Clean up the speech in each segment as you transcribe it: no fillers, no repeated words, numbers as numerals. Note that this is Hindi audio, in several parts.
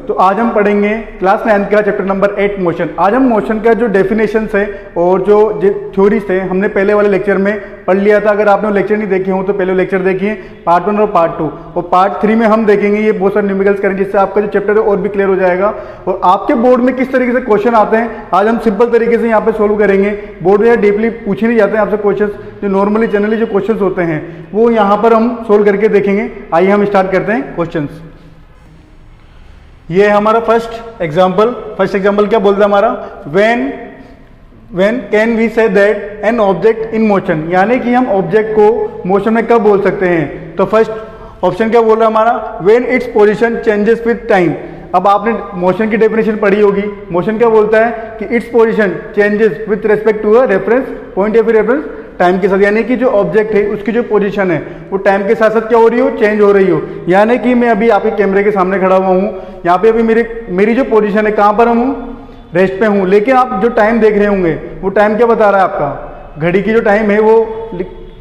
तो आज हम पढ़ेंगे क्लास 9 का चैप्टर नंबर 8 मोशन। आज हम मोशन का जो डेफिनेशन है और जो थ्योरीज थे हमने पहले वाले लेक्चर में पढ़ लिया था। अगर आपने लेक्चर नहीं देखे हो तो पहले लेक्चर देखिए, पार्ट 1 और पार्ट 2, और पार्ट 3 में हम देखेंगे ये बहुत सारे न्यूमेरिकल्स करेंगे जिससे आपका जो चैप्टर है और भी क्लियर हो जाएगा। और आपके बोर्ड में किस तरीके से क्वेश्चन आते हैं आज हम सिंपल तरीके से यहाँ पे सोल्व करेंगे। बोर्ड में डीपली पूछे नहीं जाते हैं आपसे क्वेश्चन, जो नॉर्मली जनरली जो क्वेश्चन होते हैं वो यहाँ पर हम सोल्व करके देखेंगे। आइए हम स्टार्ट करते हैं क्वेश्चन। ये है हमारा फर्स्ट एग्जाम्पल क्या बोलता है हमारा, when can we say that an object in motion, यानी कि हम ऑब्जेक्ट को मोशन में कब बोल सकते हैं। तो फर्स्ट ऑप्शन क्या बोल रहा है हमारा, when its position changes with time. अब आपने मोशन की डेफिनेशन पढ़ी होगी। मोशन क्या बोलता है कि its position changes with respect to a reference point या फिर रेफरेंस टाइम के साथ, यानी कि जो ऑब्जेक्ट है उसकी जो पोजीशन है वो टाइम के साथ साथ क्या हो रही हो, चेंज हो रही हो। यानी कि मैं अभी आपके कैमरे के सामने खड़ा हुआ हूँ, यहाँ पे अभी मेरी जो पोजीशन है कहाँ पर हूँ, रेस्ट पे हूँ, लेकिन आप जो टाइम देख रहे होंगे वो टाइम क्या बता रहा है, आपका घड़ी की जो टाइम है वो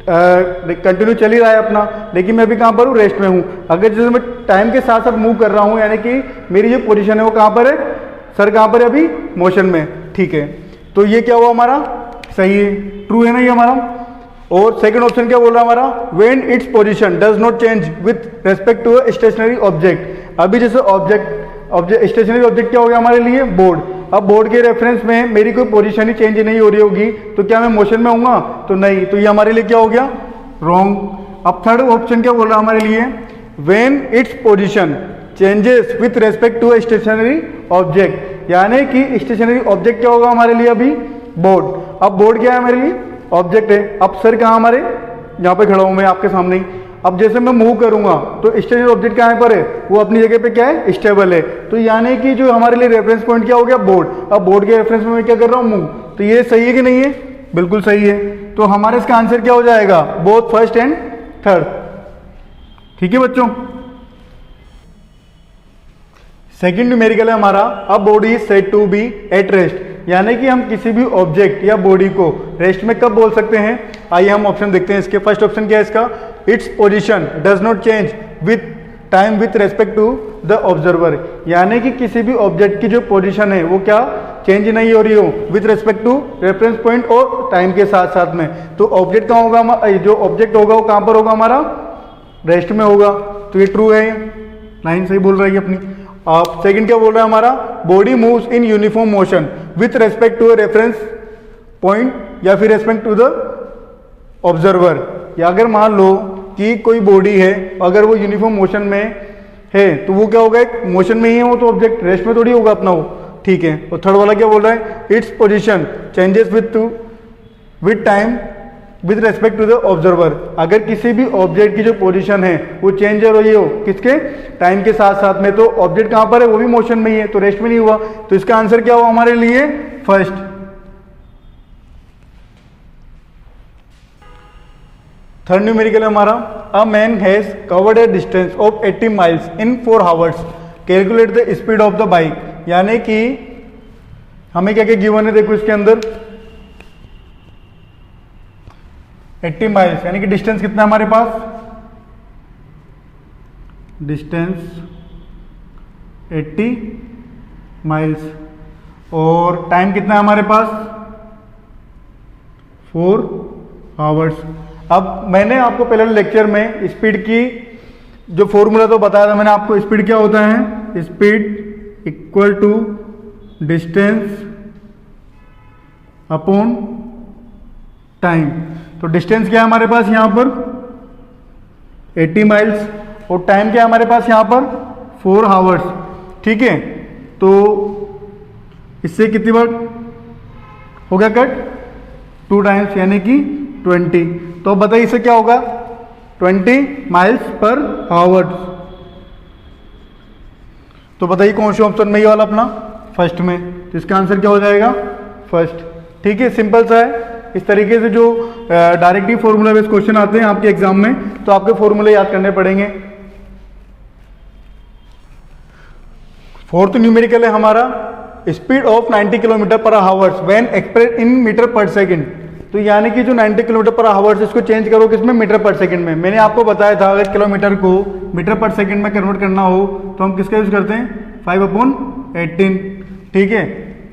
कंटिन्यू चल ही रहा है अपना, लेकिन मैं अभी कहाँ पर हूँ, रेस्ट में हूँ। अगर जैसे मैं टाइम के साथ साथ मूव कर रहा हूँ यानी कि मेरी जो पोजीशन है वो कहाँ पर है, सर कहाँ पर है अभी, मोशन में। ठीक है, तो ये क्या हुआ हमारा, सही है, ट्रू है ना ये हमारा। और सेकंड ऑप्शन क्या बोल रहा है हमारा, when its position does not change with respect to a stationary object. अभी जैसे ऑब्जेक्ट स्टेशनरी ऑब्जेक्ट क्या हो गया हमारे लिए, बोर्ड। अब बोर्ड के रेफरेंस में मेरी कोई पोजीशन ही चेंज नहीं हो रही होगी तो क्या मैं मोशन में होऊंगा, तो नहीं, तो ये हमारे लिए क्या हो गया, रॉन्ग। अब थर्ड ऑप्शन क्या बोल रहा है हमारे लिए, when its position changes with respect to a stationary object, यानी कि स्टेशनरी ऑब्जेक्ट क्या होगा हमारे लिए अभी, बोर्ड। अब बोर्ड क्या है हमारे लिए, ऑब्जेक्ट है। अब सर कहाँ हमारे, यहाँ पे खड़ा हूं मैं आपके सामने ही। अब जैसे मैं मूव करूंगा तो स्टेशनरी ऑब्जेक्ट कहाँ पर है, वो अपनी जगह पे क्या है, स्टेबल है। तो यानी कि जो हमारे लिए रेफरेंस पॉइंट क्या हो गया, बोर्ड। अब बोर्ड के रेफरेंस में मैं क्या कर रहा हूँ, मूव। तो ये सही है कि नहीं है, बिल्कुल सही है। तो हमारे इसका आंसर क्या हो जाएगा, बोथ फर्स्ट एंड थर्ड। ठीक है बच्चों। सेकेंड न्यूमेरिकल है हमारा, a body is said to be at rest, यानी कि हम किसी भी ऑब्जेक्ट या बॉडी को रेस्ट में कब बोल सकते हैं। आइए हम ऑप्शन देखते हैं इसके। फर्स्ट ऑप्शन क्या है इसका, its position does not change with time with respect to the observer, यानी कि किसी भी ऑब्जेक्ट की जो पोजीशन है वो क्या चेंज नहीं हो रही हो with respect to reference point और टाइम के साथ साथ में। तो ऑब्जेक्ट कहाँ होगा, जो ऑब्जेक्ट होगा वो कहाँ पर होगा हमारा, रेस्ट में होगा। तो ये ट्रू है, लाइन सही बोल रही है अपनी। आप सेकंड क्या बोल रहा है हमारा, body moves in uniform motion with respect to a reference point या फिर रेस्पेक्ट टू द ऑब्जर्वर। या अगर मान लो कि कोई बॉडी है, अगर वो यूनिफॉर्म मोशन में है तो वो क्या होगा, एक मोशन में ही है वो, तो ऑब्जेक्ट रेस्ट में थोड़ी होगा अपना वो। ठीक है। और थर्ड वाला क्या बोल रहा है, its position changes with time with respect to the observer. अगर किसी भी ऑब्जेक्ट की जो पोजीशन है वो चेंज हो रही हो किसके, टाइम के साथ साथ में, तो ऑब्जेक्ट कहां पर है, वो भी मोशन में ही है, तो रेस्ट में नहीं हुआ। तो इसका आंसर क्या हुआ हमारे लिए, फर्स्ट। थर्ड न्यूमेरिकल है हमारा, a man has covered a distance of 80 miles in 4 hours, calculate the speed of the bike. यानी कि हमें क्या क्या गिवन है, देखो इसके अंदर 80 माइल्स, यानी कि डिस्टेंस कितना है हमारे पास, डिस्टेंस 80 माइल्स, और टाइम कितना है हमारे पास, 4 आवर्स। अब मैंने आपको पहले लेक्चर में स्पीड की जो फॉर्मूला तो बताया था मैंने आपको, स्पीड क्या होता है, speed equal to distance upon time. तो डिस्टेंस क्या है हमारे पास यहाँ पर 80 माइल्स, और टाइम क्या है हमारे पास यहाँ पर 4 आवर्स। ठीक है, तो इससे कितनी बार हो गया कट, 2 टाइम्स, यानी कि 20। तो बताइए इससे क्या होगा, 20 माइल्स पर आवर। तो बताइए कौन से ऑप्शन में, ये वाला अपना फर्स्ट में, तो इसका आंसर क्या हो जाएगा, फर्स्ट। ठीक है, सिंपल सा है। इस तरीके से जो डायरेक्टली फॉर्मूला बेस्ड क्वेश्चन आते हैं आपके एग्जाम में, तो आपके फॉर्मूले याद करने पड़ेंगे। फोर्थ न्यूमेरिकल है हमारा, speed of 90 kilometre per hours when express in metre per second. तो यानी कि जो 90 किलोमीटर पर आवर्स इसको चेंज करो किसमें, मीटर पर सेकंड में। मैंने आपको बताया था अगर किलोमीटर को मीटर पर सेकंड में कन्वर्ट करना हो तो हम किसका यूज करते हैं, 5/18, ठीक है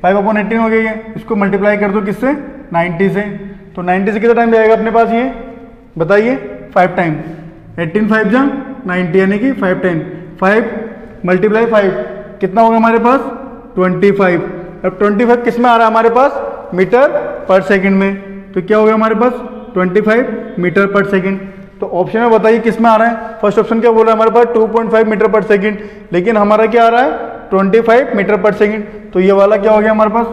5/18 हो गई है। इसको मल्टीप्लाई कर दो किससे, 90 से, तो 90 से कितना टाइम जाएगा अपने पास, ये बताइए 5 टाइम, 18 5 जा 90 यानी कि 5 टाइम, 5 × 5 कितना होगा हमारे पास 25। अब 25 किस में आ रहा है हमारे पास, मीटर पर सेकंड में, तो क्या हो गया हमारे पास 25 मीटर पर सेकंड। तो ऑप्शन में बताइए किस में आ रहा है, फर्स्ट ऑप्शन क्या बोल रहा है हमारे पास 2.5 मीटर पर सेकंड, लेकिन हमारा क्या आ रहा है 25 मीटर पर सेकंड, तो ये वाला क्या हो गया हमारे पास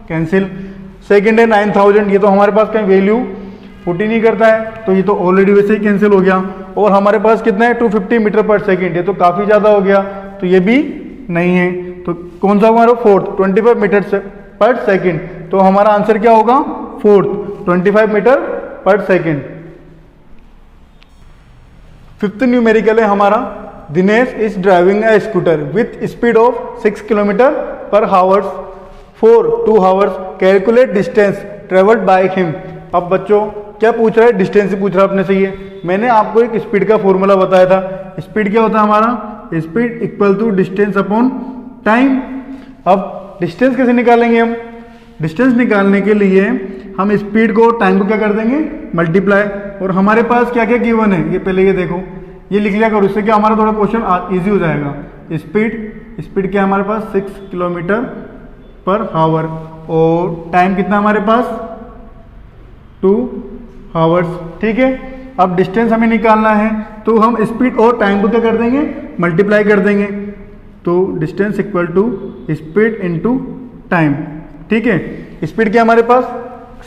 कैंसिल। सेकंड है 9000, ये तो हमारे पास कहीं वैल्यू पुट ही नहीं करता है, तो ये तो ऑलरेडी वैसे ही कैंसिल हो गया। और हमारे पास कितना है 250 मीटर पर सेकंड, ये तो काफ़ी ज़्यादा हो गया, तो ये भी नहीं है। तो कौन सा हमारा फोर्थ 25 मीटर पर सेकंड, तो हमारा आंसर क्या होगा fourth 25 metre per second. Fifth numerical है हमारा, Dinesh is driving a scooter with speed of 6 kilometre per hours for 2 hours, calculate distance travelled by him. अब बच्चों क्या पूछ रहा है, डिस्टेंस ही पूछ रहा है अपने से। ये मैंने आपको एक स्पीड का फॉर्मूला बताया था, स्पीड क्या होता है हमारा, speed equal to distance upon time. अब डिस्टेंस कैसे निकालेंगे हम, डिस्टेंस निकालने के लिए हम स्पीड को टाइम को क्या कर देंगे मल्टीप्लाई, और हमारे पास क्या क्या गिवन है ये पहले ये देखो, ये लिख लिया करो, इससे क्या हमारा थोड़ा क्वेश्चन इजी हो जाएगा। स्पीड क्या है हमारे पास 6 किलोमीटर पर आवर, और टाइम कितना हमारे पास 2 आवर्स, ठीक है। अब डिस्टेंस हमें निकालना है, तो हम स्पीड और टाइम को क्या कर देंगे मल्टीप्लाई कर देंगे, तो distance equal to speed into time, ठीक है। स्पीड क्या हमारे पास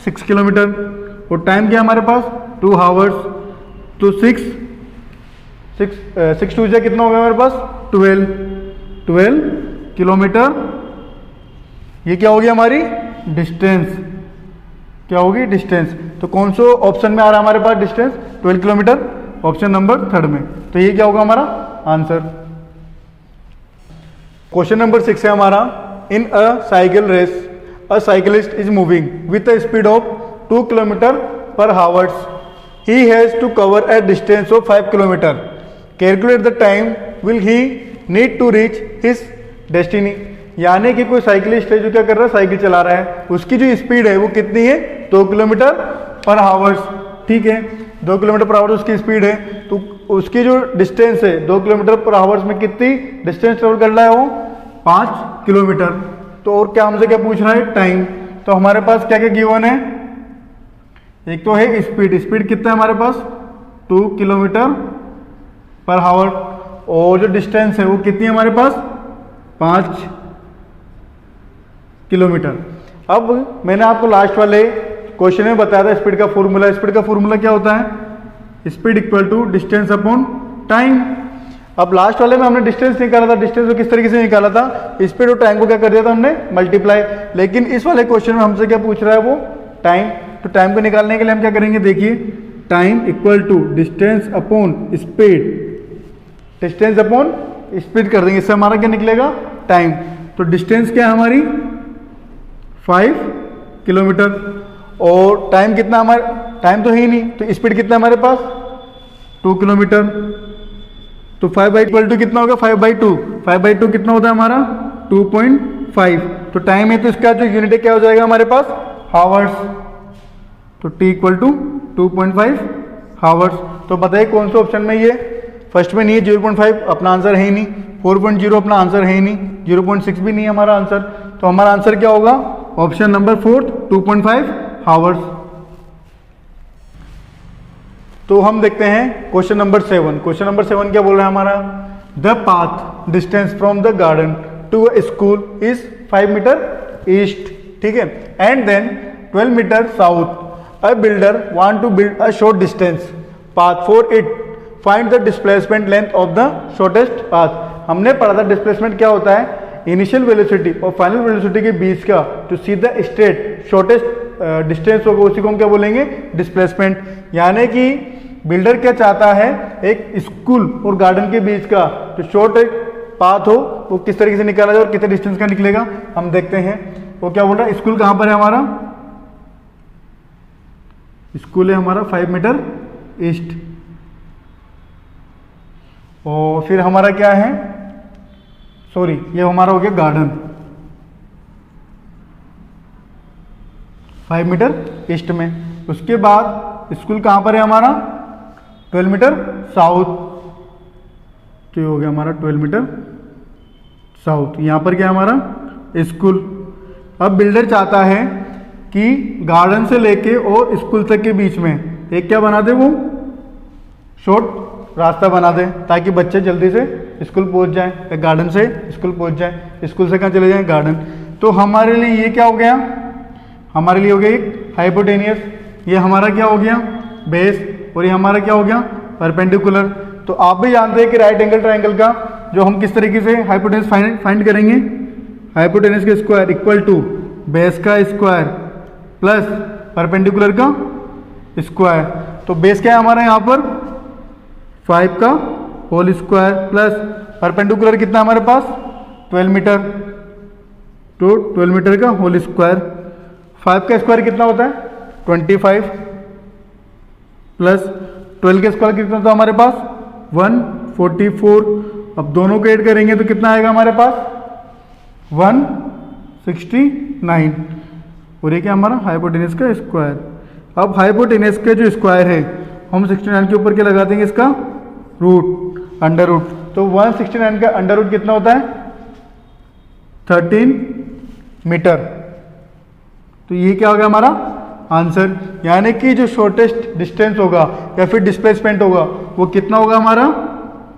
6 किलोमीटर और टाइम क्या हमारे पास 2 आवर्स, तो 6 2 से कितना हो गया हमारे पास 12 किलोमीटर। ये क्या हो गया हमारी डिस्टेंस, क्या होगी डिस्टेंस। तो कौन सा ऑप्शन में आ रहा है हमारे पास डिस्टेंस 12 किलोमीटर, ऑप्शन नंबर 3 में, तो ये क्या होगा हमारा आंसर। क्वेश्चन नंबर 6 है हमारा, in a cycle race a cyclist is moving with a speed of 2 kilometre per hours, he has to cover a distance of 5 kilometre, calculate the time will he need to reach his destiny. यानी कि कोई साइकिलिस्ट है जो क्या कर रहा है साइकिल चला रहा है, उसकी जो स्पीड है वो कितनी है 2 किलोमीटर पर आवर्स, ठीक है 2 किलोमीटर पर आवर्स उसकी स्पीड है, तो उसकी जो डिस्टेंस है 2 किलोमीटर पर आवर्स में कितनी डिस्टेंस ट्रेवल कर रहा है वो 5 किलोमीटर। तो और क्या हमसे क्या पूछ रहा है टाइम, तो हमारे पास क्या क्या गिवन है, एक तो है स्पीड कितना है हमारे पास 2 किलोमीटर पर आवर, और जो डिस्टेंस है वो कितनी है हमारे पास 5 किलोमीटर। अब मैंने आपको लास्ट वाले क्वेश्चन में बताया था स्पीड का फॉर्मूला, स्पीड का फॉर्मूला क्या होता है speed equal to distance upon time. अब लास्ट वाले में हमने डिस्टेंस निकाला था, डिस्टेंस को किस तरीके से निकाला था, स्पीड और टाइम को क्या कर दिया था हमने मल्टीप्लाई, लेकिन इस वाले क्वेश्चन में हमसे क्या पूछ रहा है वो टाइम। तो टाइम को निकालने के लिए हम क्या करेंगे, देखिए time equal to distance upon speed, distance upon speed कर देंगे, इससे हमारा क्या निकलेगा टाइम। तो डिस्टेंस क्या है हमारी 5 किलोमीटर, और टाइम कितना हमारे, टाइम तो है ही नहीं, तो स्पीड कितना हमारे पास 2 किलोमीटर, तो 5/2 कितना होगा 5/2, 5/2 कितना होता है हमारा 2.5, तो टाइम है तो इसका जो यूनिट है क्या हो जाएगा हमारे पास हावर्स, तो t इक्वल टू 2.5 हावर्स। तो बताइए कौन सा ऑप्शन में ये फर्स्ट में नहीं है, 0.5 अपना आंसर है ही नहीं, 4.0 अपना आंसर है ही नहीं, 0.6 भी नहीं है हमारा आंसर, तो हमारा आंसर क्या होगा ऑप्शन नंबर 4 2.5 हावर्स। तो हम देखते हैं क्वेश्चन नंबर 7। क्वेश्चन नंबर 7 क्या बोल रहा है हमारा, the path distance from the garden to a school is 5 metre east, ठीक है, and then 12 metre south, a builder want to build a short distance path for it, find the displacement length of the shortest path. हमने पढ़ा था डिस्प्लेसमेंट क्या होता है, इनिशियल वेलोसिटी और फाइनल वेलोसिटी के बीच का जो सीधा स्ट्रेट शॉर्टेस्ट डिस्टेंस होगा उसी को हम क्या बोलेंगे डिस्प्लेसमेंट। यानी कि बिल्डर क्या चाहता है, एक स्कूल और गार्डन के बीच का जो शॉर्ट पाथ हो वो किस तरीके से निकाला जाए और कितने डिस्टेंस का निकलेगा, हम देखते हैं। वो क्या बोल रहा है, स्कूल कहाँ पर है हमारा, स्कूल है हमारा 5 मीटर ईस्ट, और फिर हमारा क्या है सॉरी ये हमारा हो गया गार्डन 5 मीटर ईस्ट में। उसके बाद स्कूल कहाँ पर है हमारा 12 मीटर साउथ, तो ये हो गया हमारा 12 मीटर साउथ। यहाँ पर क्या है हमारा स्कूल। अब बिल्डर चाहता है कि गार्डन से लेके और स्कूल तक के बीच में एक क्या बना दे, वो शॉर्ट रास्ता बना दे ताकि बच्चे जल्दी से स्कूल पहुंच जाएं, गार्डन से स्कूल पहुंच जाएं, स्कूल से कहाँ चले जाएं गार्डन। तो हमारे लिए ये क्या हो गया, हमारे लिए हो गया एक हाइपोटेनियस, ये हमारा क्या हो गया बेस, और ये हमारा क्या हो गया परपेंडिकुलर। तो आप भी जानते हैं कि राइट एंगल ट्राइंगल का जो हम किस तरीके से हाइपोटेनस फाइंड करेंगे, हाइपोटेनस का स्क्वायर इक्वल टू बेस का स्क्वायर प्लस परपेंडिकुलर का स्क्वायर। तो बेस क्या है हमारा यहाँ पर 5 का होल स्क्वायर प्लस परपेंडिकुलर कितना हमारे पास 12 मीटर, तो 12 मीटर का होल स्क्वायर। 5 का स्क्वायर कितना होता है 25 प्लस 12 का स्क्वायर कितना होता है हमारे पास 144। अब दोनों को ऐड करेंगे तो कितना आएगा हमारे पास 169, और ये क्या हमारा हाइपोटेनस का स्क्वायर। अब हाइपोटेनस का जो स्क्वायर है हम 69 के ऊपर क्या लगा देंगे इसका रूट, अंडर रूट। तो 169 का अंडर रूट कितना होता है 13 मीटर। तो ये क्या हो गया हमारा आंसर, यानी कि जो शॉर्टेस्ट डिस्टेंस होगा या फिर डिस्प्लेसमेंट होगा वो कितना होगा हमारा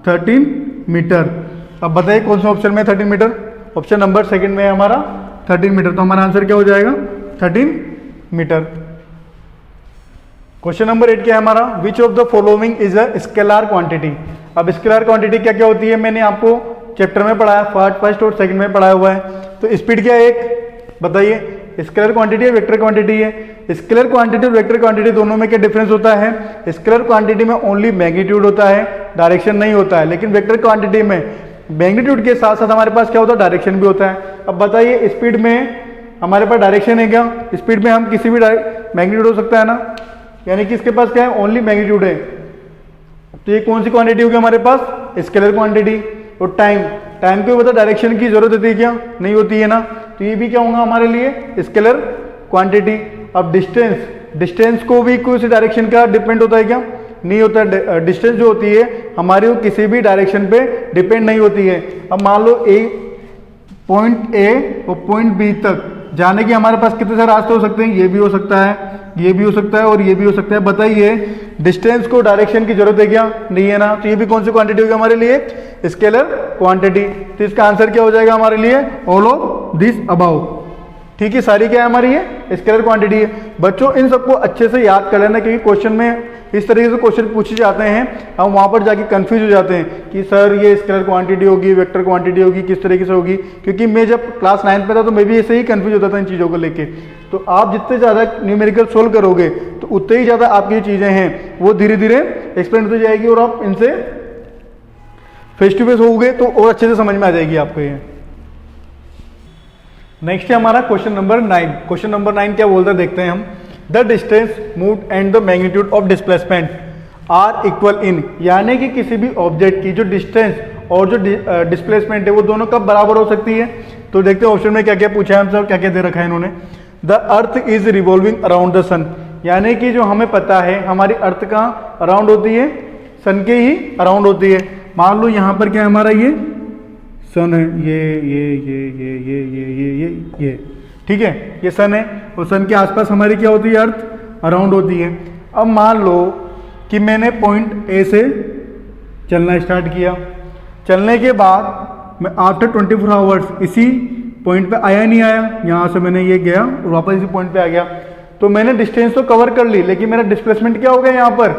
13 मीटर। अब बताइए कौन सा ऑप्शन में 13 मीटर, ऑप्शन नंबर सेकंड में है हमारा 13 मीटर। तो हमारा आंसर क्या हो जाएगा 13 मीटर। क्वेश्चन नंबर 8 क्या है हमारा, which of the following is a scalar quantity. अब स्केलर क्वांटिटी क्या क्या होती है, मैंने आपको चैप्टर में पढ़ाया, फर्स्ट और सेकंड में पढ़ाया हुआ है। तो स्पीड क्या है एक बताइए, स्केलर क्वांटिटी है वेक्टर क्वांटिटी है। स्केलर क्वांटिटी और वेक्टर क्वांटिटी दोनों में क्या डिफरेंस होता है, स्केलर क्वांटिटी में ओनली मैग्नीट्यूड होता है, डायरेक्शन नहीं होता है, लेकिन वेक्टर क्वांटिटी में मैग्नीट्यूड के साथ साथ हमारे पास क्या होता है डायरेक्शन भी होता है। अब बताइए स्पीड में हमारे पास डायरेक्शन है क्या, स्पीड में हम किसी भी मैग्नीट्यूड हो सकता है ना, यानी कि इसके पास क्या है ओनली मैग्नीट्यूड है। तो ये कौन सी क्वांटिटी होगी हमारे पास स्केलर क्वांटिटी। और टाइम को बता डायरेक्शन की जरूरत होती है क्या, नहीं होती है ना, तो ये भी क्या होगा हमारे लिए स्केलर क्वांटिटी। अब डिस्टेंस को भी किसी डायरेक्शन का डिपेंड होता है क्या, नहीं होता है। डिस्टेंस जो होती है हमारी वो किसी भी डायरेक्शन पे डिपेंड नहीं होती है। अब मान लो पॉइंट ए और पॉइंट बी तक जाने के हमारे पास कितने सारे रास्ते हो सकते हैं, ये भी हो सकता है, ये भी हो सकता है और ये भी हो सकता है। बताइए डिस्टेंस को डायरेक्शन की जरूरत है क्या, नहीं है ना, तो ये भी कौन सी क्वांटिटी होगी हमारे लिए स्केलर क्वांटिटी। तो इसका आंसर क्या हो जाएगा हमारे लिए ऑल ऑफ दिस अबाउ। ठीक है, सारी क्या है हमारी ये स्केलर क्वांटिटी है। बच्चों इन सबको अच्छे से याद कर लेना, क्योंकि क्वेश्चन में इस तरीके से क्वेश्चन पूछे जाते हैं, हम वहां पर जाके कंफ्यूज हो जाते हैं कि सर ये स्केलर क्वांटिटी होगी वेक्टर क्वांटिटी होगी किस तरीके से होगी। क्योंकि मैं जब क्लास 9 पे था तो मैं भी ऐसे ही कंफ्यूज होता था इन चीज़ों को लेके। तो आप जितने ज़्यादा न्यूमेरिकल सोल्व करोगे तो उतने ही ज़्यादा आपकी चीज़ें हैं वो धीरे धीरे एक्सप्लेन होती जाएगी और आप इनसे फेस टू फेस होगे तो और अच्छे से समझ में आ जाएगी आपको ये। नेक्स्ट है हमारा क्वेश्चन नंबर 9। क्वेश्चन नंबर 9 क्या बोलता है देखते हैं हम। The distance moved and the magnitude of displacement are equal in, यानी कि किसी भी ऑब्जेक्ट की जो डिस्टेंस और जो डिस्प्लेसमेंट है वो दोनों कब बराबर हो सकती है। तो देखते हैं ऑप्शन में क्या क्या पूछा है हमसे और क्या क्या दे रखा है इन्होंने। The earth is revolving around the sun, यानी कि जो हमें पता है हमारी अर्थ कहाँ अराउंड होती है, सन के ही अराउंड होती है। मान लो यहाँ पर क्या है हमारा ये सन है, ये ठीक है, ये सन है और सन के आसपास हमारी क्या होती है अर्थ अराउंड होती है। अब मान लो कि मैंने पॉइंट ए से चलना स्टार्ट किया, चलने के बाद मैं आफ्टर 24 आवर्स इसी पॉइंट पे आया नहीं आया, यहाँ से मैंने ये गया और वापस इसी पॉइंट पे आ गया, तो मैंने डिस्टेंस तो कवर कर ली, लेकिन मेरा डिस्प्लेसमेंट क्या हो गया यहाँ पर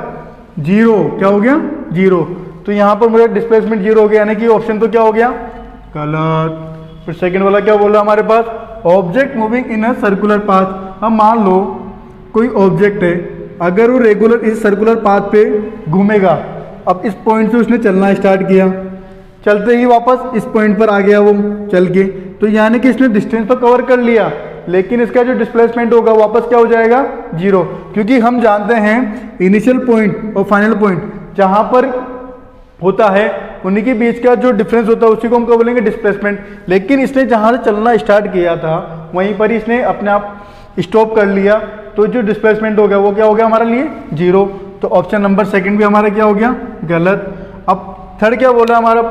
जीरो। क्या हो गया जीरो। तो यहाँ पर मेरा डिस्प्लेसमेंट जीरो हो गया, यानी कि ऑप्शन तो क्या हो गया गलत। फिर सेकंड वाला क्या बोल रहा है हमारे पास, object moving in a circular path. अब मान लो कोई ऑब्जेक्ट है, अगर वो रेगुलर इस सर्कुलर पाथ पे घूमेगा, अब इस पॉइंट से उसने चलना स्टार्ट किया, चलते ही वापस इस पॉइंट पर आ गया वो चल के, तो यानी कि इसने डिस्टेंस तो कवर कर लिया, लेकिन इसका जो डिस्प्लेसमेंट होगा वापस क्या हो जाएगा जीरो। क्योंकि हम जानते हैं इनिशियल पॉइंट और फाइनल पॉइंट जहां पर होता है उन्हीं के बीच का जो डिफरेंस होता है उसी को हम क्या बोलेंगे, डिस्प्लेसमेंट। लेकिन इसने जहाँ से चलना स्टार्ट किया था वहीं पर ही इसने अपने आप स्टॉप कर लिया, तो जो डिस्प्लेसमेंट हो गया वो क्या हो गया हमारे लिए, 0। तो ऑप्शन नंबर सेकंड भी हमारा क्या हो गया, गलत। अब थर्ड क्या बोला हमारा,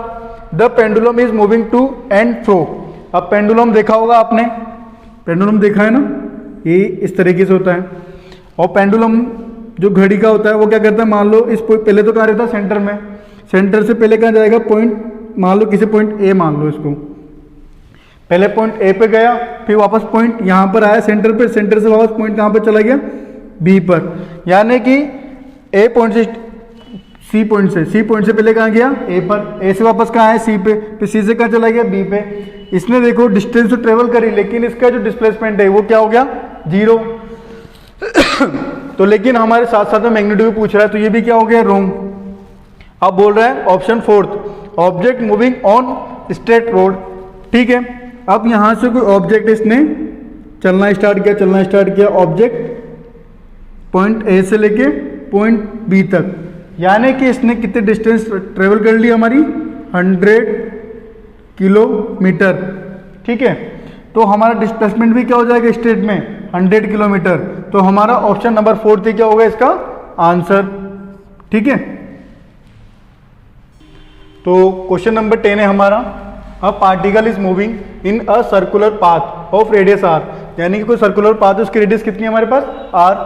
the pendulum is moving to and fro. अब पेंडुलम देखा होगा आपने, पेंडुलम देखा है ना, ये इस तरीके से होता है। और पेंडुलम जो घड़ी का होता है वो क्या करता है, मान लो इस पहले तो कहाँ रहता है, सेंटर में। सेंटर से पहले कहाँ जाएगा, पॉइंट, मान लो किसी पॉइंट ए मान लो इसको, पहले पॉइंट ए पे गया, फिर वापस पॉइंट यहाँ पर आया सेंटर पे, सेंटर से वापस पॉइंट कहाँ पर चला गया, बी पर। यानी कि ए पॉइंट से सी पॉइंट से पहले कहाँ गया, ए पर, ए से वापस कहाँ आया, सी पे, फिर सी से कहाँ चला गया, बी पे। इसने देखो डिस्टेंस तो ट्रेवल करी, लेकिन इसका जो डिस्प्लेसमेंट है वो क्या हो गया, 0। तो लेकिन हमारे साथ साथ में मैग्नीट्यूड पूछ रहा है, तो ये भी क्या हो गया, रॉन्ग। अब बोल रहा है option fourth, object moving on straight road. ठीक है, अब यहां से कोई ऑब्जेक्ट इसने चलना स्टार्ट किया, ऑब्जेक्ट पॉइंट ए से लेके पॉइंट बी तक, यानी कि इसने कितने डिस्टेंस ट्रेवल कर ली, हमारी 100 किलोमीटर। ठीक है, तो हमारा डिस्प्लेसमेंट भी क्या हो जाएगा स्ट्रेट में, 100 किलोमीटर। तो हमारा ऑप्शन नंबर 4 क्या होगा इसका आंसर। ठीक है, तो क्वेश्चन नंबर 10 है हमारा, a particle is moving in a circular path of radius r। यानी कि कोई सर्कुलर पाथ है, उसकी रेडियस कितनी है हमारे पास, r।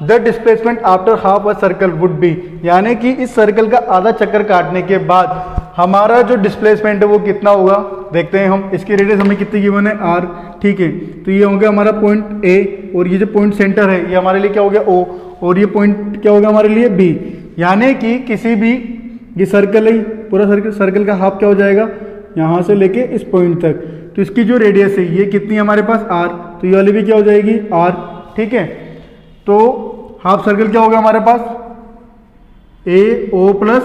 The displacement after half a circle would be. यानी कि इस सर्कल का आधा चक्कर काटने के बाद हमारा जो डिस्प्लेसमेंट है वो कितना होगा, देखते हैं हम। इसकी रेडियस हमें कितनी गिवन है, r। ठीक है, तो ये हो गया हमारा पॉइंट a, और ये जो पॉइंट सेंटर है ये हमारे लिए क्या हो गया, o, और ये पॉइंट क्या होगा हमारे लिए, b। यानी कि किसी भी, ये सर्कल है, पूरा सर्कल का हाफ क्या हो जाएगा, यहाँ से लेके इस पॉइंट तक। तो इसकी जो रेडियस है ये कितनी है हमारे पास, r। तो ये वाली भी क्या हो जाएगी, r। ठीक है, तो हाफ सर्कल क्या होगा हमारे पास, ए ओ प्लस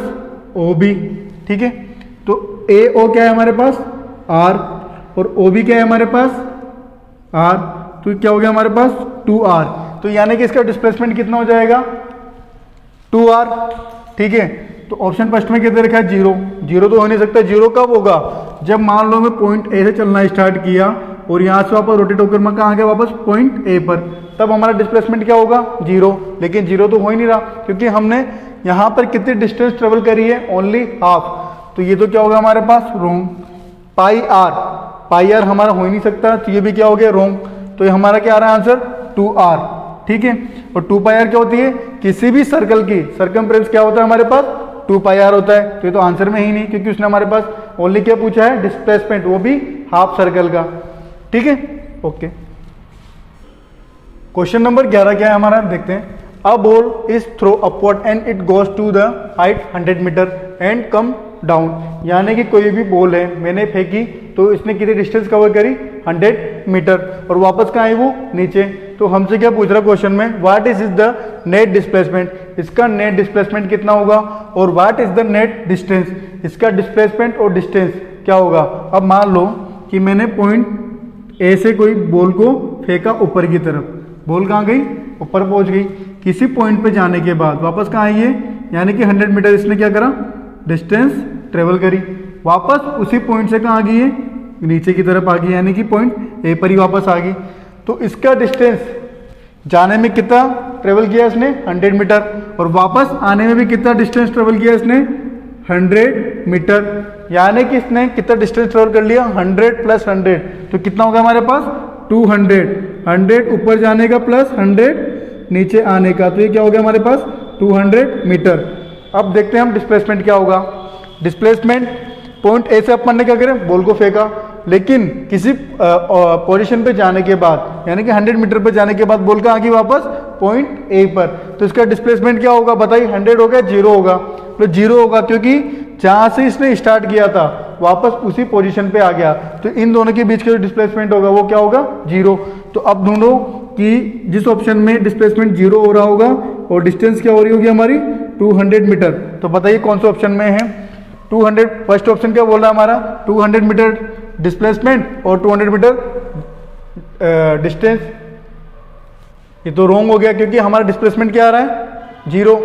ओ बी। ठीक है, तो ए ओ क्या है हमारे पास, r, और ओ बी क्या है हमारे पास, r। तो क्या हो गया हमारे पास 2r। तो यानी कि इसका डिस्प्लेसमेंट कितना हो जाएगा, 2r। ठीक है, तो ऑप्शन फर्स्ट में कितने रखा है, 0। 0 तो हो नहीं सकता। 0 कब होगा, जब मान लो मैं पॉइंट ए से चलना स्टार्ट किया और यहाँ से वापस रोटेट होकर मैं कहाँ गया, वापस पॉइंट ए पर, तब हमारा डिस्प्लेसमेंट क्या होगा, 0। लेकिन 0 तो हो ही नहीं रहा, क्योंकि हमने यहाँ पर कितनी डिस्टेंस ट्रेवल करी है, ओनली हाफ। तो ये तो क्या होगा हमारे पास, रोंग। पाई आर हमारा हो ही नहीं सकता, तो ये भी क्या हो गया, रोंग। तो ये हमारा क्या आ रहा है आंसर, 2r। ठीक है, और 2 पाई आर क्या होती है, किसी भी सर्कल की सर्कमफ्रेंस क्या होता है हमारे पास, 2 पाई आर होता है। तो ये तो आंसर में ही नहीं, क्योंकि उसने हमारे पास ओनली क्या पूछा है, डिस्प्लेसमेंट, वो भी हाफ सर्कल का। ठीक है, ओके। क्वेश्चन नंबर 11 क्या है हमारा, देखते हैं। A ball is throw upward and it goes to the height 100 metre and come down. यानी कि कोई भी बॉल है, मैंने फेंकी तो इसने कितनी डिस्टेंस कवर करी, 100 मीटर, और वापस कहाँ आई वो, नीचे। तो हमसे क्या पूछ रहा क्वेश्चन में, what is the net displacement, इसका नेट डिस्प्लेसमेंट कितना होगा, और what is the net distance, इसका डिस्प्लेसमेंट और डिस्टेंस क्या होगा। अब मान लो कि मैंने पॉइंट ए से कोई बॉल को फेंका ऊपर की तरफ, बॉल कहाँ गई, ऊपर पहुंच गई। किसी पॉइंट पे जाने के बाद वापस कहाँ आई है, यानी कि 100 मीटर इसने क्या करा, डिस्टेंस ट्रेवल करी। वापस उसी पॉइंट से कहाँ आ गई है, नीचे की तरफ आ गई, यानी कि पॉइंट ए पर ही वापस आ गई। तो इसका डिस्टेंस जाने में कितना ट्रेवल किया इसने, 100 मीटर, और वापस आने में भी कितना डिस्टेंस ट्रेवल किया इसने, 100 मीटर। यानी कि इसने कितना डिस्टेंस ट्रेवल कर लिया, 100 + 100, तो कितना होगा हमारे पास, 200। 100 ऊपर जाने का प्लस 100 नीचे आने का, तो ये क्या हो गया हमारे पास, 200 मीटर। अब देखते हैं हम डिस्प्लेसमेंट क्या होगा। डिस्प्लेसमेंट पॉइंट ए से अपन ने क्या करें, बॉल को फेंका, लेकिन किसी पोजीशन पे जाने के बाद, यानी कि 100 मीटर पे जाने के बाद बॉल कहाँ आ गई, वापस पॉइंट ए पर। तो इसका डिस्प्लेसमेंट क्या होगा बताइए, 100 हो गया, 0 होगा। तो 0 होगा क्योंकि जहाँ से इसने स्टार्ट किया था वापस उसी पोजीशन पे आ गया। तो इन दोनों के बीच का जो डिस्प्लेसमेंट होगा वो क्या होगा, 0। तो अब ढूंढो कि जिस ऑप्शन में डिस्प्लेसमेंट 0 हो रहा होगा और डिस्टेंस क्या हो रही होगी हमारी, 200 मीटर। तो बताइए कौन से ऑप्शन में है 200। फर्स्ट ऑप्शन क्या बोल रहा है हमारा, 200 मीटर डिस्प्लेसमेंट और 200 मीटर डिस्टेंस। ये तो रॉन्ग हो गया, क्योंकि हमारा डिस्प्लेसमेंट क्या आ रहा है, 0।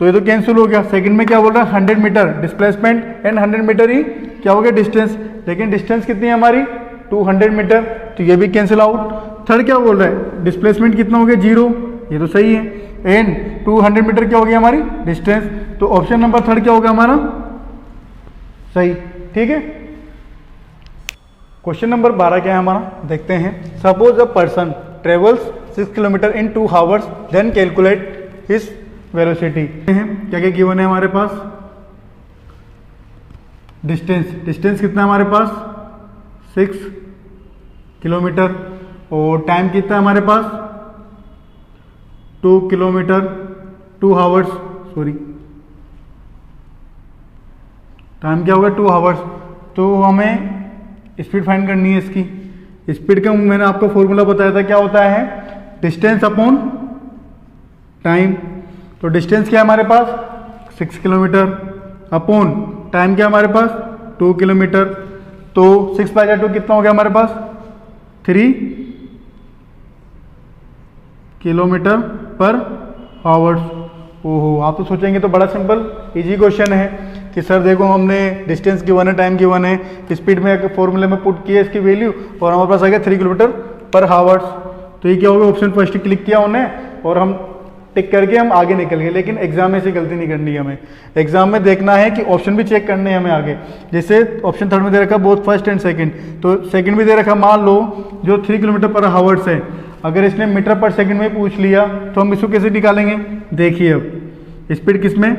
तो ये तो कैंसिल हो गया। सेकंड में क्या बोल रहा है 100 मीटर डिस्प्लेसमेंट एंड 100 मीटर ही क्या हो गया डिस्टेंस, लेकिन डिस्टेंस कितनी है हमारी 200 मीटर, तो ये भी कैंसिल आउट। थर्ड क्या बोल रहा है डिस्प्लेसमेंट कितना हो गया 0, ये तो सही है, एंड 200 मीटर क्या हो गया हमारी डिस्टेंस, तो ऑप्शन नंबर थर्ड क्या होगा हमारा सही। ठीक है, क्वेश्चन नंबर 12 क्या है हमारा देखते हैं। Suppose a person travels 6 kilometre in 2 hours then calculate his velocity. क्या क्या गिवन है हमारे पास, डिस्टेंस कितना है हमारे पास 6 किलोमीटर, और टाइम कितना है हमारे पास 2 किलोमीटर 2 आवर्स, सॉरी टाइम क्या होगा 2 आवर्स। तो हमें स्पीड फाइंड करनी है इसकी। स्पीड का मैंने आपको फॉर्मूला बताया था, क्या होता है डिस्टेंस अपॉन टाइम। तो डिस्टेंस क्या है हमारे पास 6 किलोमीटर अपॉन टाइम क्या है हमारे पास 2 किलोमीटर, तो 6/2 कितना हो गया हमारे पास 3 किलोमीटर पर आवर्स। ओहो, आप तो सोचेंगे तो बड़ा सिंपल इजी क्वेश्चन है कि सर देखो हमने डिस्टेंस गिवन है, टाइम गिवन है, स्पीड में फॉर्मूले में पुट किया इसकी वैल्यू और हमारे पास आ गया 3 किलोमीटर पर आवर्स। तो ये क्या होगा ऑप्शन फर्स्ट क्लिक किया उन्हें और हम टिक करके हम आगे निकल गए। लेकिन एग्जाम में ऐसी गलती नहीं करनी है हमें, एग्जाम में देखना है कि ऑप्शन भी चेक करने हैं हमें आगे। जैसे ऑप्शन थर्ड में दे रखा बोथ फर्स्ट एंड सेकंड, तो सेकंड में दे रखा मान लो जो 3 किलोमीटर पर आवर्स है, अगर इसने मीटर पर सेकंड में पूछ लिया तो हम इसको कैसे निकालेंगे। देखिए अब स्पीड किसमें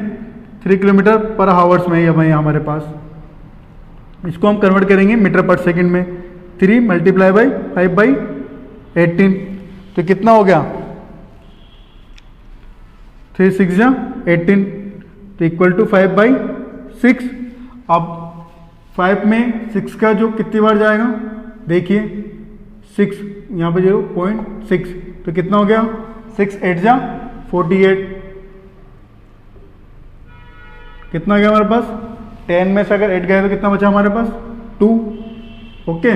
3 किलोमीटर पर आवर्स में है हमारे पास, इसको हम कन्वर्ट करेंगे मीटर पर सेकंड में। 3 मल्टीप्लाई बाई 5/18, तो कितना हो गया 3 6 18, तो इक्वल टू 5/6। अब 5 में 6 का जो कितनी बार जाएगा देखिए 6 यहाँ पे 0.6, तो कितना हो गया 6 8 48, कितना गया हमारे पास 10 में से अगर 8 गए तो कितना बचा हमारे पास 2। ओके,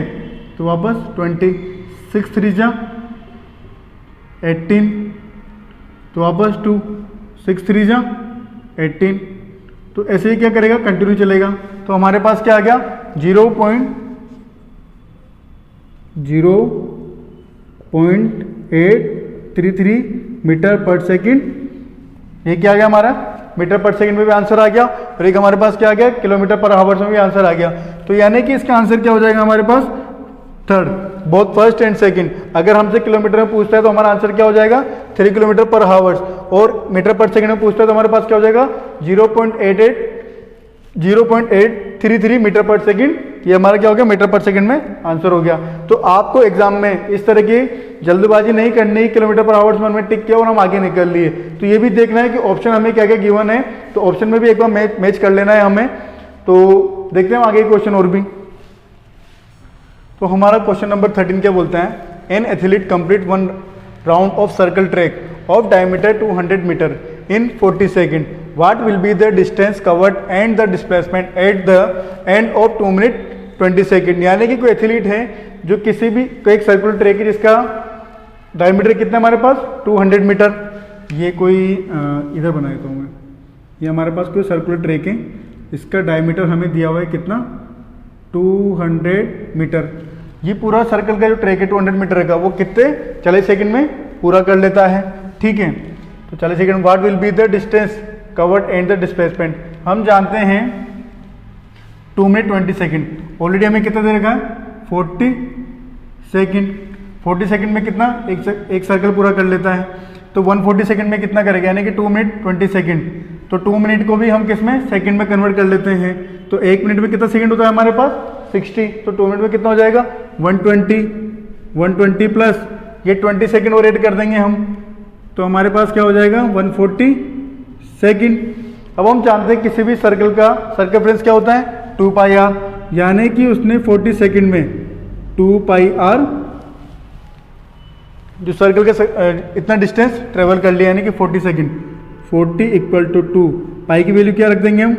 तो वापस 20, 6 3 18, तो वापस 2, 6 3 18, तो ऐसे ही क्या करेगा कंटिन्यू चलेगा। तो हमारे पास क्या आ गया 0.833 मीटर पर सेकंड। ये क्या आ गया हमारा मीटर पर सेकंड में भी आंसर आ गया, और एक हमारे पास क्या आ गया किलोमीटर पर आवर्स में भी आंसर आ गया। तो यानी कि इसका आंसर क्या हो जाएगा हमारे पास third, both first and second. अगर हमसे किलोमीटर में पूछता है तो हमारा आंसर क्या हो जाएगा 3 किलोमीटर पर आवर्स, और मीटर पर सेकंड में पूछता है तो हमारे पास क्या हो जाएगा 0.833 मीटर पर सेकंड। ये हमारा क्या हो गया मीटर पर सेकंड में आंसर हो गया। तो आपको एग्जाम में इस तरह की जल्दबाजी नहीं करनी, किलोमीटर पर आवर्स में हमने टिक किया और हम आगे निकल लिए। तो ये भी देखना है कि ऑप्शन हमें क्या क्या गिवन है, तो ऑप्शन में भी एक बार मैच कर लेना है हमें। तो देखते हैं आगे क्वेश्चन और भी। तो हमारा क्वेश्चन नंबर 13 क्या बोलता है, an athlete complete 1 round of circle track of diameter 200 metre in 40 second, what will be the distance covered and the displacement at the end of 2 minute 20 second. यानी कि कोई एथलीट है जो किसी भी कोई एक सर्कुलर ट्रैक है जिसका डायमीटर कितना हमारे पास 200 मीटर। ये कोई इधर बना देता हूँ मैं, ये हमारे पास कोई सर्कुलर ट्रैक है, इसका डायमीटर हमें दिया हुआ है कितना 200 मीटर। ये पूरा सर्कल का जो ट्रैक है 200 मीटर का वो कितने 40 सेकेंड में पूरा कर लेता है। ठीक है, तो 40 second what will be the distance covered and the displacement. हम जानते हैं 2 मिनट 20 सेकेंड, ऑलरेडी हमें कितना दे रखा है 40 सेकेंड। 40 सेकेंड में कितना एक सर्कल पूरा कर लेता है, तो 140 सेकेंड में कितना करेगा यानी कि 2 मिनट 20 सेकेंड। तो 2 मिनट को भी हम किस में सेकेंड में कन्वर्ट कर लेते हैं, तो 1 मिनट में कितना सेकेंड होता है हमारे पास 60, तो 2 मिनट में कितना हो जाएगा 120 प्लस ये 20 सेकेंड और ऐड कर देंगे हम, तो हमारे पास क्या हो जाएगा 140 सेकेंड। अब हम जानते हैं किसी भी सर्कल का सर्कमफ्रेंस क्या होता है 2 पाई आर, यानी कि उसने 40 सेकेंड में 2 पाई आर जो सर्कल का इतना डिस्टेंस ट्रेवल कर लिया, यानी कि 40 सेकेंड। 40 इक्वल टू 2 पाई की वैल्यू क्या रख देंगे हम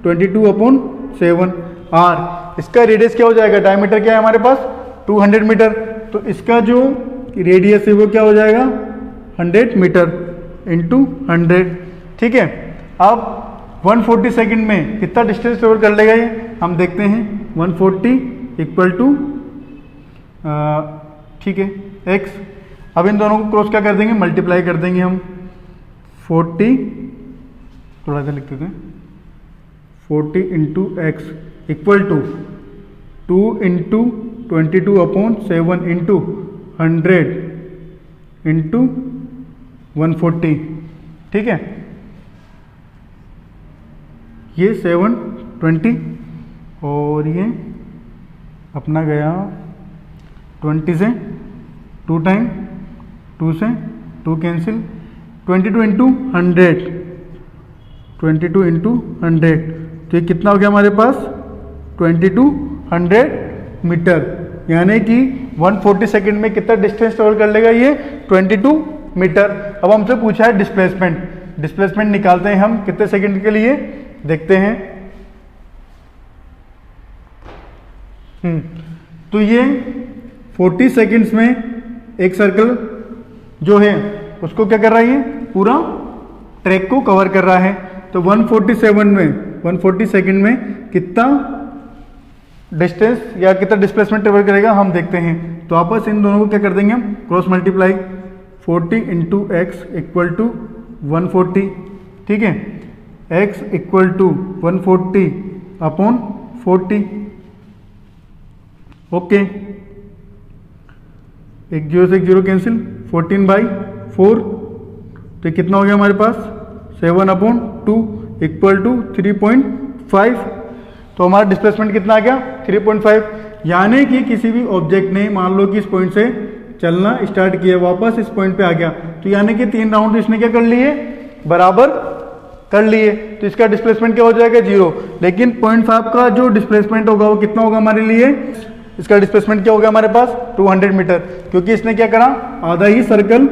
22/7 आर। इसका रेडियस क्या हो जाएगा, डायमीटर क्या है हमारे पास 200 मीटर, तो इसका जो रेडियस है वो क्या हो जाएगा 100 मीटर इंटू 100। ठीक है, अब 140 सेकंड में कितना डिस्टेंस ट्रेवल कर लेगा ये, हम देखते हैं। 140 इक्वल टू ठीक है x। अब इन दोनों को क्रॉस क्या कर देंगे, मल्टीप्लाई कर देंगे हम। 40 थोड़ा सा लिखते थे, 40 into x equal to 2 into 22/7 into 100 into 140। ठीक है, ये 720 और ये अपना गया 20 से 2 टाइम, 2 से 2 कैंसिल, 22 इंटू 100, 22 इंटू 100, तो ये कितना हो गया हमारे पास 2200 मीटर। यानी कि 140 सेकंड में कितना डिस्टेंस ट्रेवल कर लेगा ये 22 मीटर। अब हमसे पूछा है डिस्प्लेसमेंट, डिस्प्लेसमेंट निकालते हैं हम कितने सेकंड के लिए, देखते हैं। तो ये 40 सेकंड्स में एक सर्कल जो है उसको क्या कर रहा है, ये पूरा ट्रैक को कवर कर रहा है। तो 140 सेकंड में कितना डिस्टेंस या कितना डिस्प्लेसमेंट ट्रेवल करेगा हम देखते हैं। तो आपस इन दोनों को क्या कर देंगे हम, cross multiply. 40 into x equal to 140। ठीक है, x इक्वल टू 140/40। ओके, एक जीरो से एक जीरो कैंसिल, 14/4। तो कितना हो गया हमारे पास 7/2 इक्वल टू 3.5। तो हमारा डिस्प्लेसमेंट कितना आ गया 3.5। यानी कि किसी भी ऑब्जेक्ट ने मान लो कि इस पॉइंट से चलना स्टार्ट किया, वापस इस पॉइंट पे आ गया, तो यानी कि 3 राउंड इसने क्या कर लिए, बराबर कर लिए। तो इसका डिस्प्लेसमेंट क्या हो जाएगा 0। लेकिन 0.5 का जो डिस्प्लेसमेंट होगा वो कितना होगा हमारे लिए, इसका डिस्प्लेसमेंट क्या होगा हमारे पास 200 मीटर, क्योंकि इसने क्या करा, आधा ही सर्कल,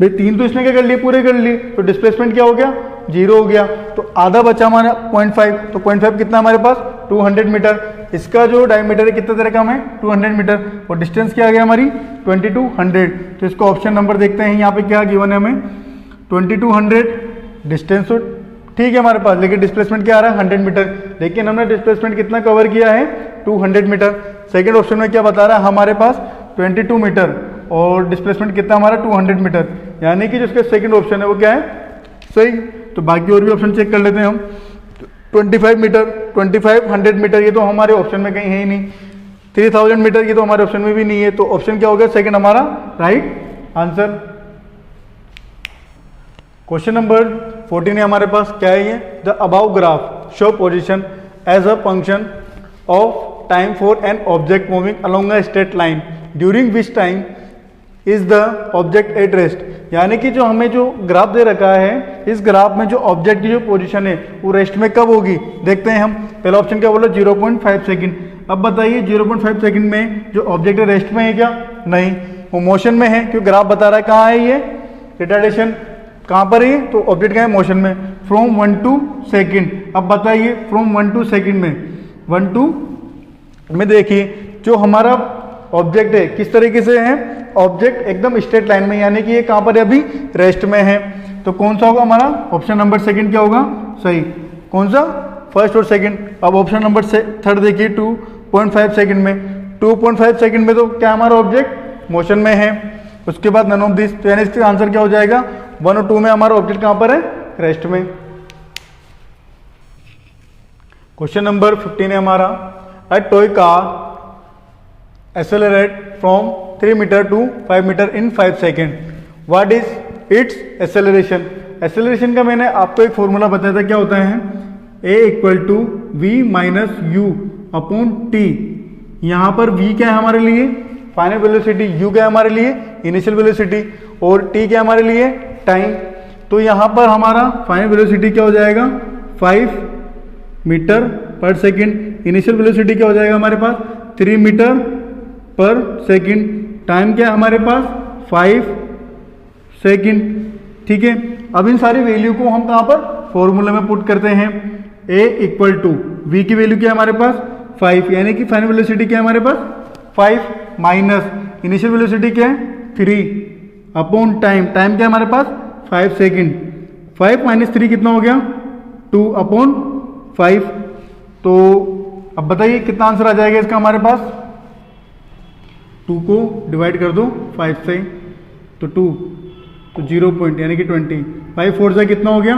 भाई 3 तो इसने क्या कर लिए, पूरे कर लिए, तो डिस्प्लेसमेंट क्या हो गया 0 हो गया। तो आधा बचा हमारा 0.5, तो 0.5 कितना हमारे पास 200 मीटर। इसका जो डायमीटर है कितना तरह का है 200 मीटर, और डिस्टेंस क्या आ गया हमारी 2200। तो इसको ऑप्शन नंबर देखते हैं, यहाँ पे क्या गिवन है हमें 2200 डिस्टेंस। तो ठीक है हमारे पास, लेकिन डिस्प्लेसमेंट क्या आ रहा है 100 मीटर, लेकिन हमने डिस्प्लेसमेंट कितना कवर किया है 200 मीटर। सेकेंड ऑप्शन में क्या बता रहा है हमारे पास 22 मीटर और डिस्प्लेसमेंट कितना हमारा 200 मीटर, यानी कि जो इसका सेकेंड ऑप्शन है वो क्या है सही। तो बाकी और भी ऑप्शन चेक कर लेते हैं हम। 25 मीटर, 2500 मीटर, ये तो हमारे ऑप्शन में कहीं है ही नहीं। 3000 मीटर, ये तो हमारे ऑप्शन में भी नहीं है। तो ऑप्शन क्या हो गया सेकेंड हमारा राइट आंसर। क्वेश्चन नंबर 14 है हमारे पास, क्या है ये, the above graph show position as a function of time for an object moving along a straight line during which time is the object at rest. यानी कि जो हमें जो ग्राफ दे रखा है, इस ग्राफ में जो ऑब्जेक्ट की जो पोजीशन है वो रेस्ट में कब होगी, देखते हैं हम। पहला ऑप्शन क्या बोला 0.5 सेकंड। अब बताइए 0.5 सेकंड में जो ऑब्जेक्ट है रेस्ट में है क्या, नहीं, वो मोशन में है, क्योंकि ग्राफ बता रहा है कहाँ है ये रिटार्डेशन, कहाँ पर है, तो ऑब्जेक्ट क्या है मोशन में, फ्रॉम 1 to सेकंड। अब बताइए फ्रॉम 1 to सेकंड में 1 to में देखिए जो हमारा ऑब्जेक्ट है किस तरीके से है, ऑब्जेक्ट एकदम स्ट्रेट लाइन में, यानी कि ये कहाँ पर है अभी रेस्ट में है। तो कौन सा होगा हमारा ऑप्शन नंबर सेकंड क्या होगा सही, कौन सा फर्स्ट और सेकंड। अब ऑप्शन नंबर थर्ड देखिए 2.5 सेकंड में, 2.5 सेकंड में तो क्या हमारा ऑब्जेक्ट मोशन में है। उसके बाद नन ऑफ दिस, तो यानी इसका आंसर क्या हो जाएगा 1 और 2 में हमारा ऑब्जेक्ट कहाँ पर है रेस्ट में। क्वेश्चन नंबर 15 है हमारा, a toy car accelerate from 3 meter to 5 meter in 5 second. What is its acceleration? Acceleration का मैंने आपको एक फॉर्मूला बताया था, क्या होता है a equal to v minus u upon t. यहाँ पर v क्या है हमारे लिए फाइनल वेलोसिटी, u क्या है हमारे लिए इनिशियल वेलोसिटी, और t क्या है हमारे लिए टाइम। तो यहाँ पर हमारा फाइनल वेलोसिटी क्या हो जाएगा 5 मीटर पर सेकेंड, इनिशियल वेलोसिटी क्या हो जाएगा हमारे पास 3 मीटर पर सेकंड, टाइम क्या है हमारे पास 5 सेकंड। ठीक है, अब इन सारी वैल्यू को हम कहाँ पर फॉर्मूला में पुट करते हैं। a इक्वल टू वी की वैल्यू क्या है हमारे पास 5, यानी कि फाइनल वेलोसिटी क्या है हमारे पास 5 माइनस इनिशियल वेलोसिटी क्या है 3 अपॉन टाइम, टाइम क्या है हमारे पास 5 सेकंड। 5 माइनस 3 कितना हो गया 2/5। तो अब बताइए कितना आंसर आ जाएगा इसका हमारे पास। 2 को डिवाइड कर दो 5 से, तो 2, तो 0 पॉइंट यानी कि 20। 5 4 से कितना हो गया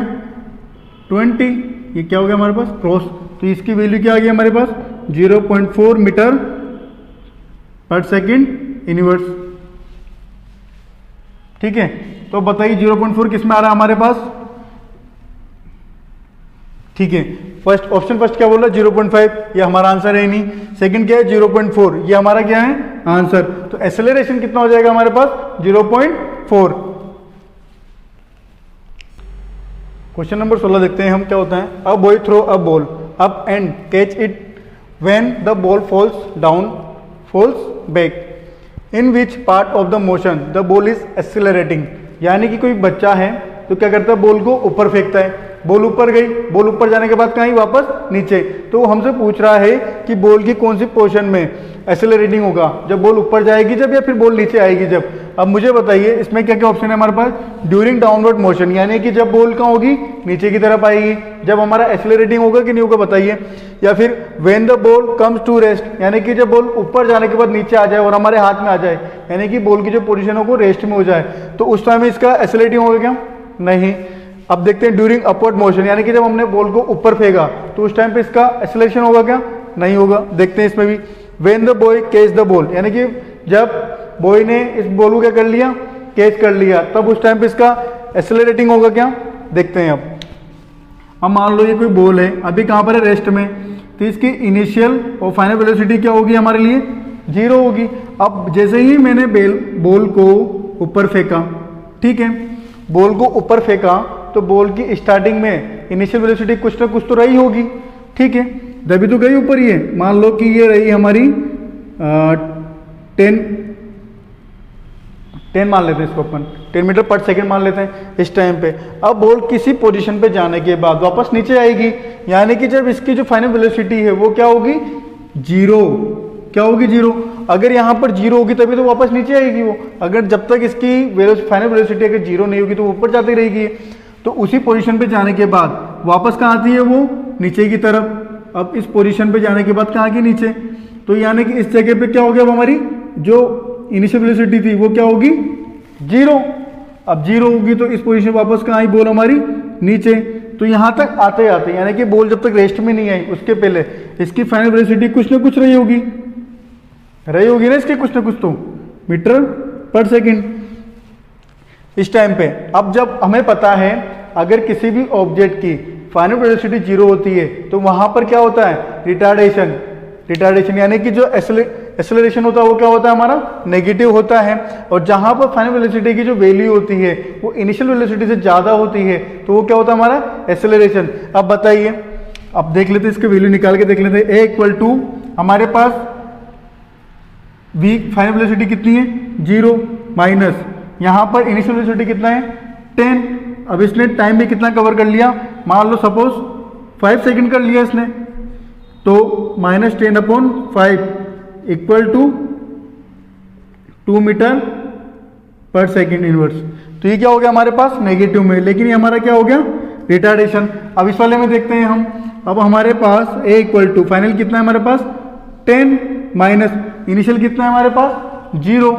20। ये क्या हो गया हमारे पास क्रॉस, तो इसकी वैल्यू क्या आ गई हमारे पास 0.4 मीटर पर सेकेंड इनवर्स। ठीक है, तो बताइए 0.4 किस में आ रहा है हमारे पास। ठीक है, ऑप्शन फर्स्ट क्या बोल रहा है 0.5, ये हमारा आंसर है नहीं। सेकंड क्या है 0.4, ये हमारा क्या है आंसर। तो एक्सेलरेशन कितना हो जाएगा हमारे पास 0.4। क्वेश्चन नंबर 16 देखते हैं हम क्या होता है। A boy throw a ball up and catch it when the ball falls back in which part of the motion the ball is accelerating. यानी कि कोई बच्चा है तो क्या करता है, बॉल को ऊपर फेंकता है, बॉल ऊपर गई, बॉल ऊपर जाने के बाद कहीं वापस नीचे। तो वो हमसे पूछ रहा है कि बॉल की कौन सी पोजीशन में एक्सेलरेटिंग होगा, जब बॉल ऊपर जाएगी जब, या फिर बॉल नीचे आएगी जब। अब मुझे बताइए इसमें क्या क्या ऑप्शन है हमारे पास। ड्यूरिंग डाउनवर्ड मोशन, यानी कि जब बॉल कहाँ होगी नीचे की तरफ आएगी, जब हमारा एक्सेलरेटिंग होगा कि नहीं होगा बताइए। या फिर when the ball comes to rest, यानी कि जब बॉल ऊपर जाने के बाद नीचे आ जाए और हमारे हाथ में आ जाए, यानी कि बॉल की जो पोजीशन हो वो रेस्ट में हो जाए, तो उस टाइम में इसका एक्सेलरेटिंग होगा क्या, नहीं। अब देखते हैं ड्यूरिंग अपवर्ड मोशन, यानी कि जब हमने बॉल को ऊपर फेंका तो उस टाइम पे इसका एक्सेलरेशन होगा क्या, नहीं होगा। देखते हैं इसमें भी। When the boy catch the ball, यानी कि जब बॉय ने इस बॉल को क्या कर लिया, कैच कर लिया, तब उस टाइम पे इसका एक्सेलरेटिंग होगा क्या, देखते हैं। अब मान लो ये कोई बॉल है, अभी कहाँ पर है रेस्ट में, तो इसकी इनिशियल और फाइनल वेलोसिटी क्या होगी हमारे लिए 0 होगी। अब जैसे ही मैंने बॉल को ऊपर फेंका, ठीक है, बॉल को ऊपर फेंका तो बॉल की स्टार्टिंग में इनिशियल वेलोसिटी कुछ ना कुछ तो रही होगी, ठीक है, जब तो गई ऊपर। ये मान लो कि ये रही हमारी 10 मान लेते हैं इसको अपन, 10 मीटर पर सेकंड मान लेते हैं इस टाइम पे। अब बॉल किसी पोजीशन पे जाने के बाद वापस नीचे आएगी, यानी कि जब इसकी जो फाइनल वेलोसिटी है वो क्या होगी 0। क्या होगी 0। अगर यहाँ पर 0 होगी तभी तो वापस नीचे आएगी वो। अगर जब तक इसकी फाइनल वेलोसिटी अगर 0 नहीं होगी तो ऊपर जाती रहेगी। तो उसी पोजीशन पे जाने के बाद वापस कहाँ आती है वो नीचे की तरफ। अब इस पोजीशन पे जाने के बाद कहाँ की नीचे, तो यानी कि इस जगह पे क्या हो गया, अब हमारी जो इनिशियल वेलोसिटी थी वो क्या होगी 0। अब 0 होगी तो इस पोजीशन वापस कहाँ आई बॉल हमारी नीचे। तो यहाँ तक आते आते यानी कि बॉल जब तक रेस्ट में नहीं आई उसके पहले इसकी फाइनल वेलोसिटी कुछ ना कुछ रही होगी ना इसके, कुछ ना कुछ तो मीटर पर सेकंड इस टाइम पे। अब जब हमें पता है अगर किसी भी ऑब्जेक्ट की फाइनल वेलोसिटी 0 होती है तो वहां पर क्या होता है रिटार्डेशन, यानी कि जो एक्सेलरेशन होता है वो क्या होता है हमारा नेगेटिव होता है। और जहां पर फाइनल वेलोसिटी की जो वैल्यू होती है वो इनिशियल वेलोसिटी से ज्यादा होती है तो वो क्या होता है हमारा एक्सेलरेशन। अब बताइए, अब देख लेते हैं इसकी वैल्यू निकाल के देख लेते हैं। ए इक्वल टू हमारे पास वी फाइनल वेलोसिटी कितनी है 0 माइनस यहाँ पर इनिशियल वेलोसिटी कितना है 10। अब इसने टाइम भी कितना कवर कर लिया, मान लो सपोज 5 सेकंड कर लिया इसने, तो -10/5 equal to 2 metre per second inverse. तो ये क्या हो गया हमारे पास नेगेटिव में, लेकिन ये हमारा क्या हो गया रिटार्डेशन। अब इस वाले में देखते हैं हम। अब हमारे पास ए इक्वल टू फाइनल कितना है हमारे पास 10 माइनस इनिशियल कितना है हमारे पास 0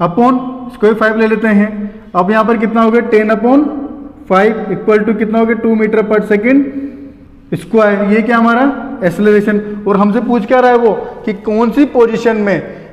अपॉन स्क्वायर 5 ले लेते हैं। अब यहाँ पर कितना हो गया 10/5 इक्वल टू कितना हो गया 2 मीटर पर सेकेंड स्क्वायर। ये क्या हमारा एक्सेलरेशन। और हमसे पूछ क्या रहा है वो कि कौन सी पोजीशन में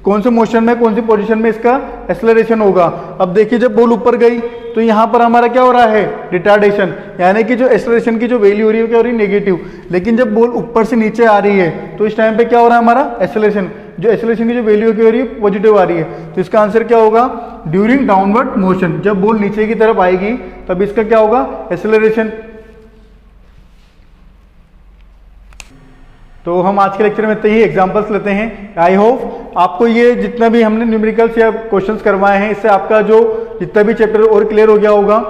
कौन से मोशन में कौन सी पोजीशन में इसका एक्सेलरेशन होगा। अब देखिए जब बॉल ऊपर गई तो यहाँ पर हमारा क्या हो रहा है रिटार्डेशन, यानी कि जो एक्सेलरेशन की जो वैल्यू हो रही है क्या हो रही है नेगेटिव। लेकिन जब बॉल ऊपर से नीचे आ रही है तो इस टाइम पे क्या हो रहा है हमारा एक्सेलरेशन, जो एक्सेलरेशन की जो वैल्यू क्या हो रही है पॉजिटिव आ रही है। तो इसका आंसर क्या होगा ड्यूरिंग डाउनवर्ड मोशन, जब बॉल नीचे की तरफ आएगी तब इसका क्या होगा एक्सेलरेशन। तो हम आज के लेक्चर में इतने ही एग्जांपल्स लेते हैं। आई होप आपको ये जितना भी हमने न्यूमेरिकल्स या क्वेश्चंस करवाए हैं इससे आपका जो जितना भी चैप्टर और क्लियर हो गया होगा।